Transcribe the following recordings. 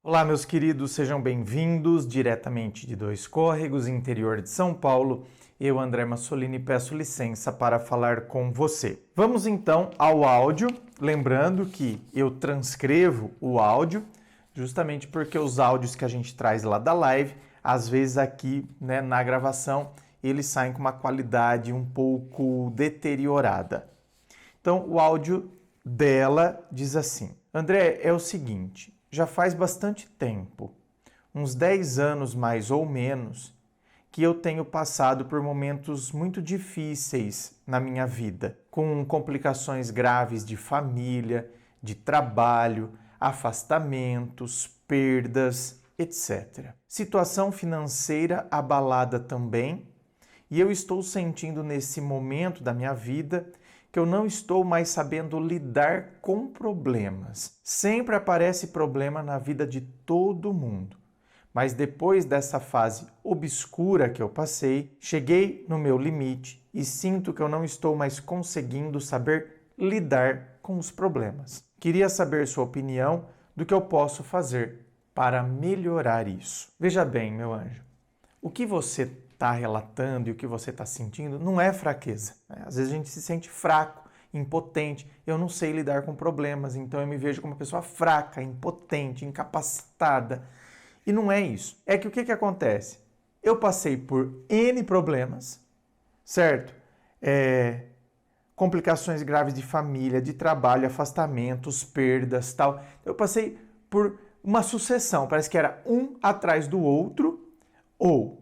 Olá, meus queridos, sejam bem-vindos diretamente de Dois Córregos, interior de São Paulo. Eu, André Massolini, peço licença para falar com você. Vamos então ao áudio, lembrando que eu transcrevo o áudio, justamente porque os áudios que a gente traz lá da live, às vezes aqui, na gravação, eles saem com uma qualidade um pouco deteriorada. Então, o áudio dela diz assim: André, é o seguinte... Já faz bastante tempo, uns 10 anos mais ou menos, que eu tenho passado por momentos muito difíceis na minha vida, com complicações graves de família, de trabalho, afastamentos, perdas, etc. Situação financeira abalada também, e eu estou sentindo nesse momento da minha vida que eu não estou mais sabendo lidar com problemas. Sempre aparece problema na vida de todo mundo. Mas depois dessa fase obscura que eu passei, cheguei no meu limite e sinto que eu não estou mais conseguindo saber lidar com os problemas. Queria saber sua opinião do que eu posso fazer para melhorar isso. Veja bem, meu anjo, o que você está relatando e o que você está sentindo não é fraqueza. Às vezes a gente se sente fraco, impotente. Eu não sei lidar com problemas, então eu me vejo como uma pessoa fraca, impotente, incapacitada. E não é isso. É que o que acontece? Eu passei por N problemas, certo? Complicações graves de família, de trabalho, afastamentos, perdas, tal. Eu passei por uma sucessão, parece que era um atrás do outro, ou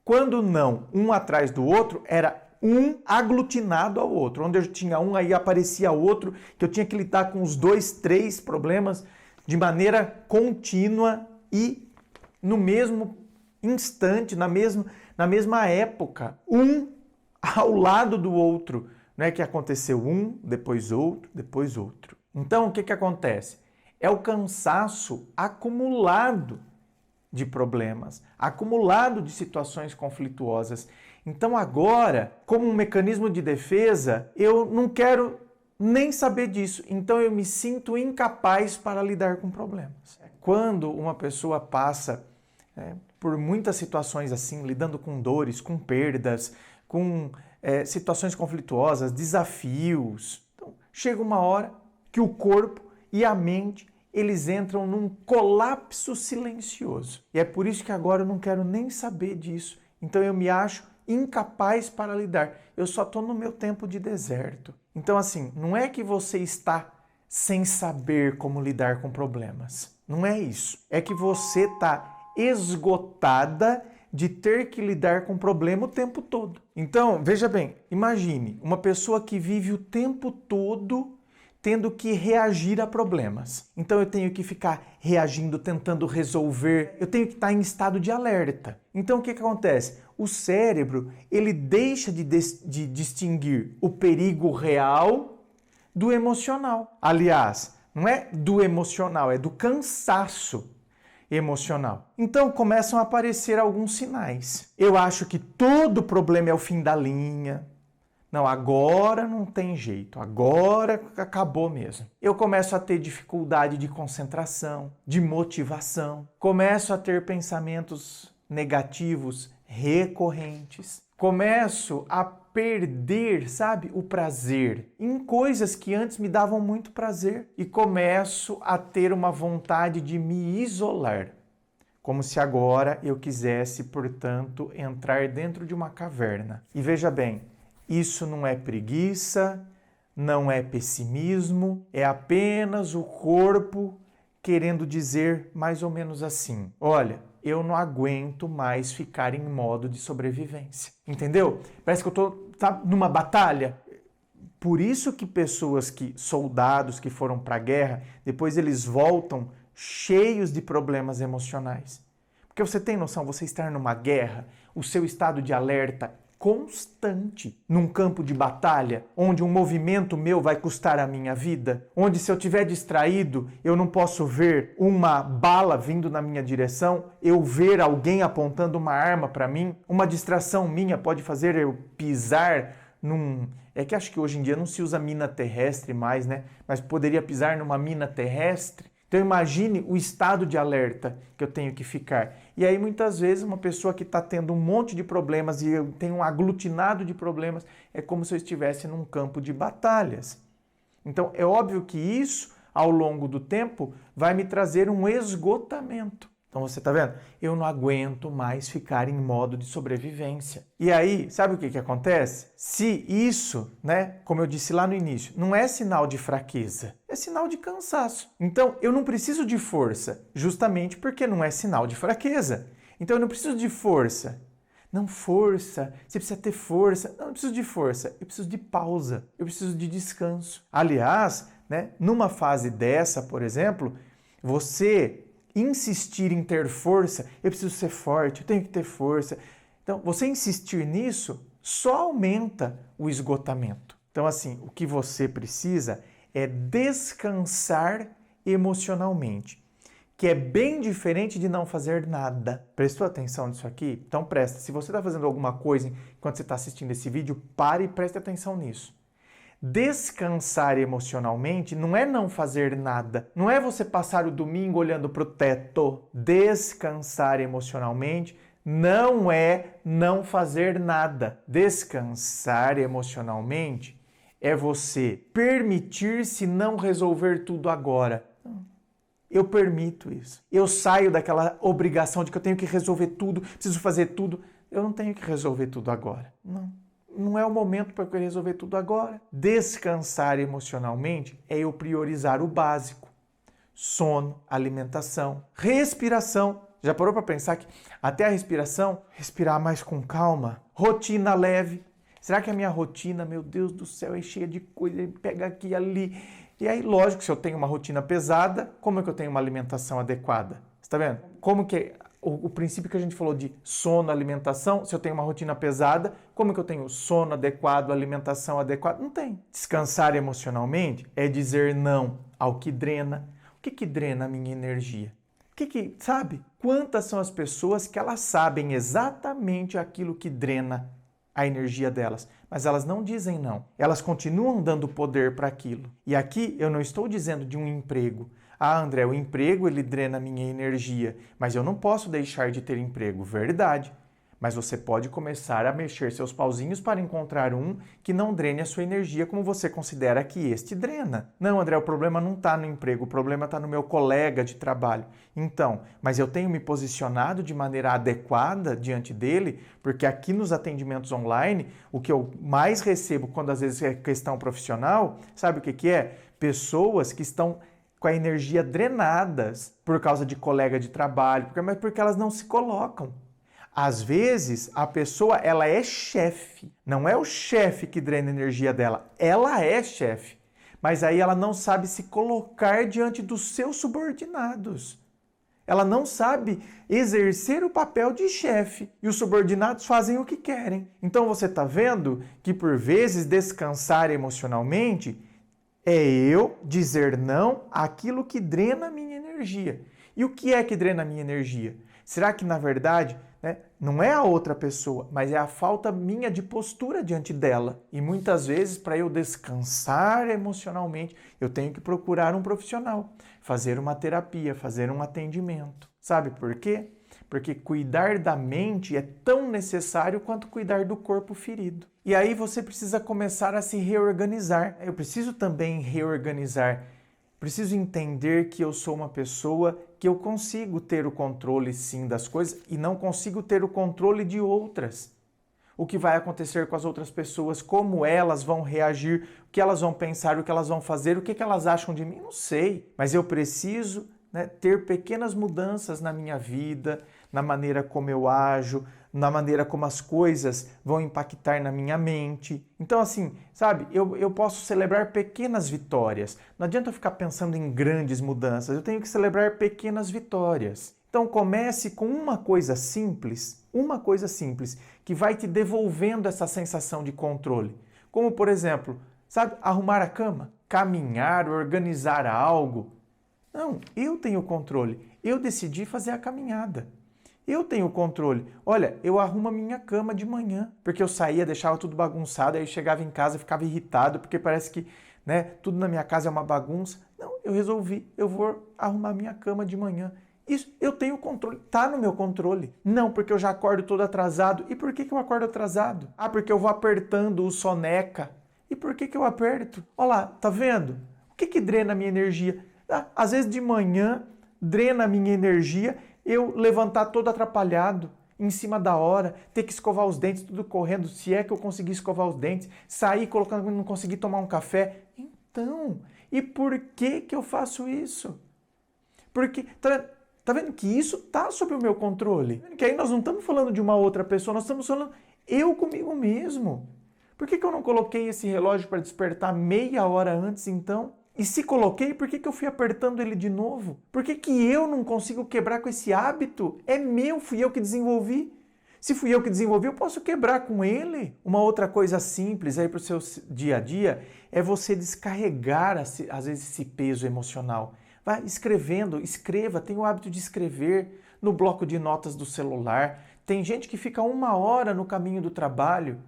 quando não um atrás do outro, era um aglutinado ao outro. Onde eu tinha um, aí aparecia outro, que eu tinha que lidar com os 2, 3 problemas de maneira contínua e no mesmo instante, na mesma época, um ao lado do outro. Não é que aconteceu um, depois outro, depois outro. Então, o que acontece? É o cansaço acumulado de problemas, acumulado de situações conflituosas. Então agora, como um mecanismo de defesa, eu não quero nem saber disso. Então eu me sinto incapaz para lidar com problemas. Quando uma pessoa passa por muitas situações assim, lidando com dores, com perdas, com situações conflituosas, desafios, então, chega uma hora que o corpo e a mente eles entram num colapso silencioso. E é por isso que agora eu não quero nem saber disso. Então eu me acho incapaz para lidar. Eu só estou no meu tempo de deserto. Então assim, não é que você está sem saber como lidar com problemas. Não é isso. É que você está esgotada de ter que lidar com problema o tempo todo. Então, veja bem, imagine uma pessoa que vive o tempo todo tendo que reagir a problemas. Então eu tenho que ficar reagindo, tentando resolver, eu tenho que estar em estado de alerta. Então o que acontece? O cérebro, ele deixa de distinguir o perigo real do emocional. Aliás, não é do emocional, é do cansaço emocional. Então começam a aparecer alguns sinais. Eu acho que todo problema é o fim da linha. Não, agora não tem jeito, agora acabou mesmo. Eu começo a ter dificuldade de concentração, de motivação, começo a ter pensamentos negativos recorrentes, começo a perder, o prazer em coisas que antes me davam muito prazer e começo a ter uma vontade de me isolar, como se agora eu quisesse, portanto, entrar dentro de uma caverna. E veja bem, isso não é preguiça, não é pessimismo, é apenas o corpo querendo dizer mais ou menos assim: olha, eu não aguento mais ficar em modo de sobrevivência. Entendeu? Parece que eu estou numa batalha. Por isso que soldados que foram para a guerra, depois eles voltam cheios de problemas emocionais. Porque você tem noção, você estar numa guerra, o seu estado de alerta constante num campo de batalha, onde um movimento meu vai custar a minha vida, onde se eu estiver distraído, eu não posso ver uma bala vindo na minha direção, eu ver alguém apontando uma arma para mim, uma distração minha pode fazer eu pisar num... É que acho que hoje em dia não se usa mina terrestre mais, né? Mas poderia pisar numa mina terrestre. Então imagine o estado de alerta que eu tenho que ficar. E aí muitas vezes uma pessoa que está tendo um monte de problemas e eu tenho um aglutinado de problemas, é como se eu estivesse num campo de batalhas. Então é óbvio que isso, ao longo do tempo, vai me trazer um esgotamento. Então você está vendo? Eu não aguento mais ficar em modo de sobrevivência. E aí, sabe o que acontece? Se isso, como eu disse lá no início, não é sinal de fraqueza, é sinal de cansaço. Então eu não preciso de força, justamente porque não é sinal de fraqueza. Então eu não preciso de força. Não, força, você precisa ter força. Não, eu preciso de força, eu preciso de pausa, eu preciso de descanso. Aliás, numa fase dessa, por exemplo, você insistir em ter força, eu preciso ser forte, eu tenho que ter força. Então, você insistir nisso só aumenta o esgotamento. Então, assim, o que você precisa é descansar emocionalmente, que é bem diferente de não fazer nada. Prestou atenção nisso aqui? Então presta. Se você está fazendo alguma coisa enquanto você está assistindo esse vídeo, pare e preste atenção nisso. Descansar emocionalmente não é não fazer nada. Não é você passar o domingo olhando para o teto. Descansar emocionalmente não é não fazer nada. Descansar emocionalmente é você permitir-se não resolver tudo agora. Eu permito isso. Eu saio daquela obrigação de que eu tenho que resolver tudo, preciso fazer tudo. Eu não tenho que resolver tudo agora. Não é o momento para eu resolver tudo agora. Descansar emocionalmente é eu priorizar o básico. Sono, alimentação, respiração. Já parou para pensar que até a respiração, respirar mais com calma, rotina leve. Será que a minha rotina, meu Deus do céu, é cheia de coisa, pega aqui e ali? E aí, lógico, se eu tenho uma rotina pesada, como é que eu tenho uma alimentação adequada? Você está vendo? Como que o princípio que a gente falou de sono, alimentação, se eu tenho uma rotina pesada, como que eu tenho sono adequado, alimentação adequada? Não tem. Descansar emocionalmente é dizer não ao que drena. O que drena a minha energia? Sabe? Quantas são as pessoas que elas sabem exatamente aquilo que drena a energia delas, mas elas não dizem não. Elas continuam dando poder para aquilo. E aqui eu não estou dizendo de um emprego. Ah, André, o emprego ele drena a minha energia, mas eu não posso deixar de ter emprego. Verdade. Mas você pode começar a mexer seus pauzinhos para encontrar um que não drene a sua energia como você considera que este drena. Não, André, o problema não está no emprego, o problema está no meu colega de trabalho. Então, mas eu tenho me posicionado de maneira adequada diante dele, porque aqui nos atendimentos online, o que eu mais recebo quando às vezes é questão profissional, sabe o que é? Pessoas que estão com a energia drenadas por causa de colega de trabalho, mas porque elas não se colocam. Às vezes, a pessoa ela é chefe. Não é o chefe que drena a energia dela. Ela é chefe. Mas aí ela não sabe se colocar diante dos seus subordinados. Ela não sabe exercer o papel de chefe. E os subordinados fazem o que querem. Então você está vendo que, por vezes, descansar emocionalmente é eu dizer não àquilo que drena a minha energia. E o que é que drena a minha energia? Será que, na verdade, não é a outra pessoa, mas é a falta minha de postura diante dela. E muitas vezes, para eu descansar emocionalmente, eu tenho que procurar um profissional, fazer uma terapia, fazer um atendimento. Sabe por quê? Porque cuidar da mente é tão necessário quanto cuidar do corpo ferido. E aí você precisa começar a se reorganizar. Eu preciso também reorganizar. Preciso entender que eu sou uma pessoa que eu consigo ter o controle sim das coisas e não consigo ter o controle de outras. O que vai acontecer com as outras pessoas, como elas vão reagir, o que elas vão pensar, o que elas vão fazer, o que elas acham de mim, não sei. Mas eu preciso ter pequenas mudanças na minha vida, na maneira como eu ajo, na maneira como as coisas vão impactar na minha mente. Então, assim, sabe, eu posso celebrar pequenas vitórias. Não adianta eu ficar pensando em grandes mudanças, eu tenho que celebrar pequenas vitórias. Então, comece com uma coisa simples, que vai te devolvendo essa sensação de controle. Como, por exemplo, sabe, arrumar a cama, caminhar, organizar algo. Não, eu tenho o controle. Eu decidi fazer a caminhada. Eu tenho o controle. Olha, eu arrumo a minha cama de manhã, porque eu saía, deixava tudo bagunçado, aí eu chegava em casa e ficava irritado, porque parece que tudo na minha casa é uma bagunça. Não, eu resolvi, eu vou arrumar minha cama de manhã. Isso, eu tenho controle, tá no meu controle. Não, porque eu já acordo todo atrasado. E por que eu acordo atrasado? Ah, porque eu vou apertando o soneca. E por que eu aperto? Olha lá, tá vendo? O que drena a minha energia? Ah, às vezes de manhã drena a minha energia eu levantar todo atrapalhado, em cima da hora, ter que escovar os dentes, tudo correndo, se é que eu conseguir escovar os dentes, sair colocando, não conseguir tomar um café. Então, e por que eu faço isso? Porque, tá vendo que isso tá sob o meu controle? Que aí nós não estamos falando de uma outra pessoa, nós estamos falando eu comigo mesmo. Por que eu não coloquei esse relógio para despertar meia hora antes, então? E se coloquei, por que eu fui apertando ele de novo? Por que eu não consigo quebrar com esse hábito? É meu, fui eu que desenvolvi. Se fui eu que desenvolvi, eu posso quebrar com ele. Uma outra coisa simples aí para o seu dia a dia é você descarregar, às vezes, esse peso emocional. Vai escrevendo, escreva, tenha o hábito de escrever no bloco de notas do celular. Tem gente que fica 1 hora no caminho do trabalho.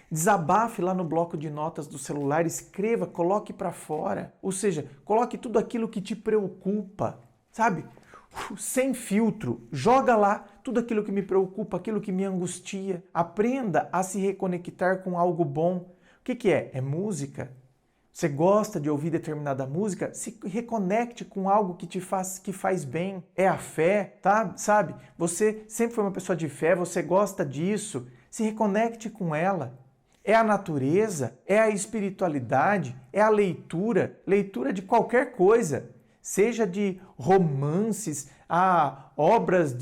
Desabafe lá no bloco de notas do celular, escreva, coloque para fora. Ou seja, coloque tudo aquilo que te preocupa, sabe? Sem filtro, joga lá tudo aquilo que me preocupa, aquilo que me angustia. Aprenda a se reconectar com algo bom. O que é? É música. Você gosta de ouvir determinada música? Se reconecte com algo que faz bem. É a fé, tá? Sabe? Você sempre foi uma pessoa de fé, você gosta disso. Se reconecte com ela. É a natureza, é a espiritualidade, é a leitura de qualquer coisa, seja de romances, a obras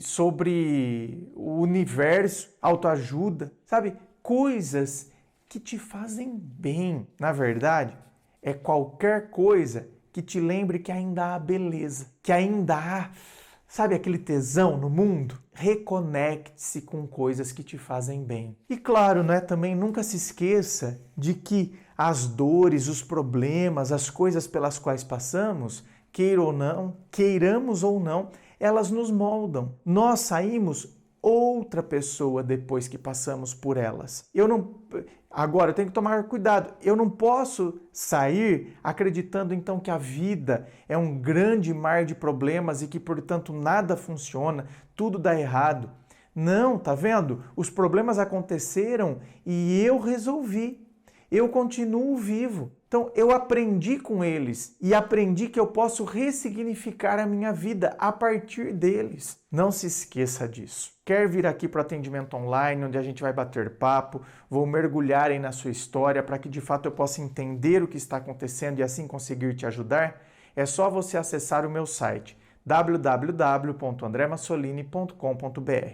sobre o universo, autoajuda, sabe? Coisas que te fazem bem. Na verdade, é qualquer coisa que te lembre que ainda há beleza, que ainda há, sabe, aquele tesão no mundo? Reconecte-se com coisas que te fazem bem. E claro, né, também nunca se esqueça de que as dores, os problemas, as coisas pelas quais passamos, queiramos ou não, elas nos moldam. Nós saímos outra pessoa depois que passamos por elas. Agora, eu tenho que tomar cuidado. Eu não posso sair acreditando então que a vida é um grande mar de problemas e que, portanto, nada funciona, tudo dá errado. Não, tá vendo? Os problemas aconteceram e eu resolvi. Eu continuo vivo. Então, eu aprendi com eles e aprendi que eu posso ressignificar a minha vida a partir deles. Não se esqueça disso. Quer vir aqui para o atendimento online, onde a gente vai bater papo, vou mergulhar aí na sua história para que de fato eu possa entender o que está acontecendo e assim conseguir te ajudar? É só você acessar o meu site www.andremassolini.com.br.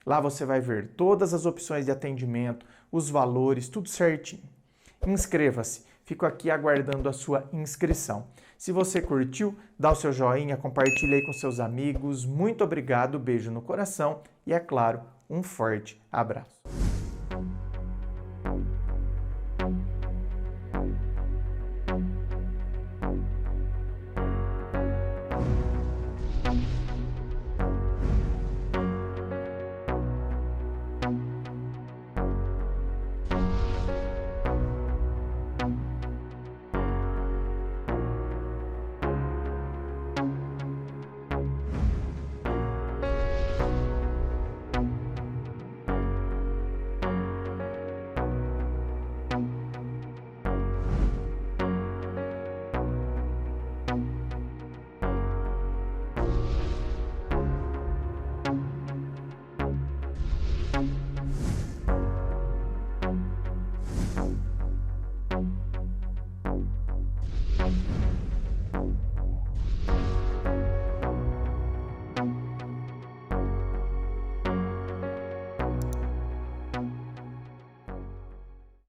Lá você vai ver todas as opções de atendimento, os valores, tudo certinho. Inscreva-se. Fico aqui aguardando a sua inscrição. Se você curtiu, dá o seu joinha, compartilha aí com seus amigos. Muito obrigado, beijo no coração e, é claro, um forte abraço.